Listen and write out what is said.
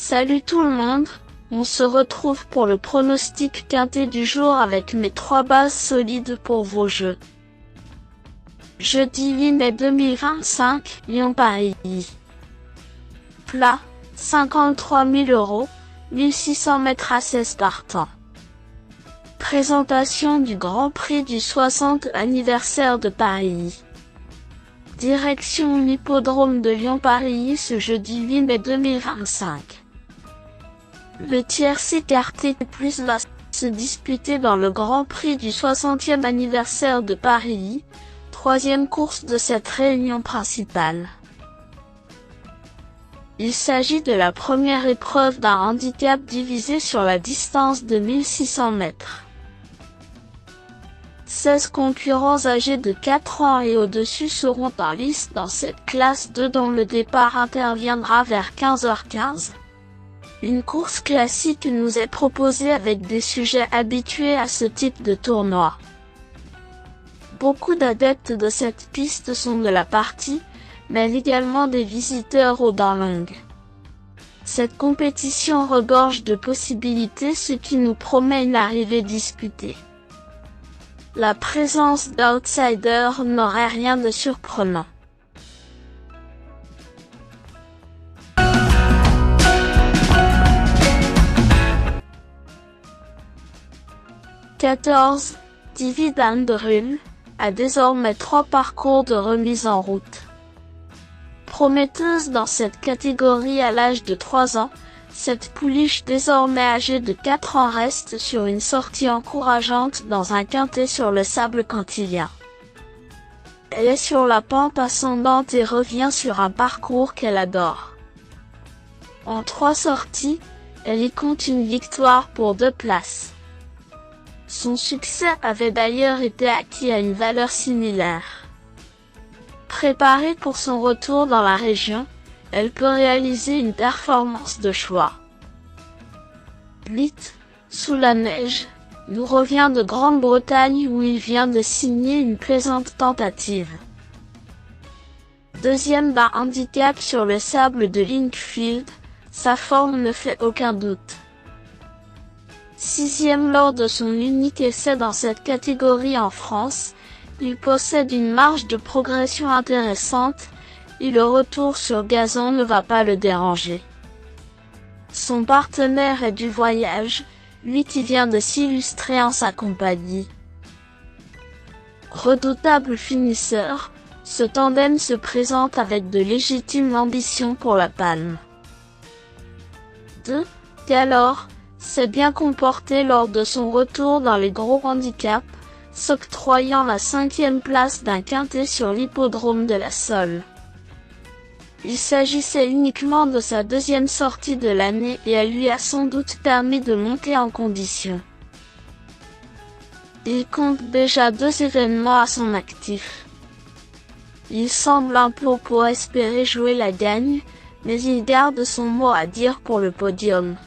Salut tout le monde, on se retrouve pour le pronostic quintet du jour avec mes 3 bases solides pour vos jeux. Jeudi 8 mai 2025, Lyon-Paris. Plat, 53 000 €, 1600 mètres à 16 partants. Présentation du Grand Prix du 60e anniversaire de Paris. Direction l'hippodrome de Lyon-Paris ce jeudi 8 mai 2025. Le tierce écarté plus va se disputer dans le Grand Prix du 60e anniversaire de Paris, 3e course de cette réunion principale. Il s'agit de la première épreuve d'un handicap divisé sur la distance de 1600 mètres. 16 concurrents âgés de 4 ans et au-dessus seront en lice dans cette classe 2 dont le départ interviendra vers 15h15. Une course classique nous est proposée avec des sujets habitués à ce type de tournoi. Beaucoup d'adeptes de cette piste sont de la partie, mais également des visiteurs aux dents longues. Cette compétition regorge de possibilités, ce qui nous promet une arrivée disputée. La présence d'outsiders n'aurait rien de surprenant. « 14. Dividend de Rule a désormais 3 parcours de remise en route. Prometteuse dans cette catégorie à l'âge de 3 ans, cette pouliche désormais âgée de 4 ans reste sur une sortie encourageante dans un quintet sur le sable cantilien. Elle est sur la pente ascendante et revient sur un parcours qu'elle adore. En 3 sorties, elle y compte une victoire pour 2 places. Son succès avait d'ailleurs été acquis à une valeur similaire. Préparée pour son retour dans la région, elle peut réaliser une performance de choix. Blit, sous la neige, nous revient de Grande-Bretagne où il vient de signer une plaisante tentative. Deuxième bas handicap sur le sable de Linkfield, sa forme ne fait aucun doute. 6e lors de son unique essai dans cette catégorie en France, il possède une marge de progression intéressante, et le retour sur gazon ne va pas le déranger. Son partenaire est du voyage, lui qui vient de s'illustrer en sa compagnie. Redoutable finisseur, ce tandem se présente avec de légitimes ambitions pour la palme. 2. Galore s'est bien comporté lors de son retour dans les gros handicaps, s'octroyant la 5e place d'un quintet sur l'hippodrome de la Sole. Il s'agissait uniquement de sa 2e sortie de l'année et elle lui a sans doute permis de monter en condition. Il compte déjà 2 événements à son actif. Il semble un peu pour espérer jouer la gagne, mais il garde son mot à dire pour le podium.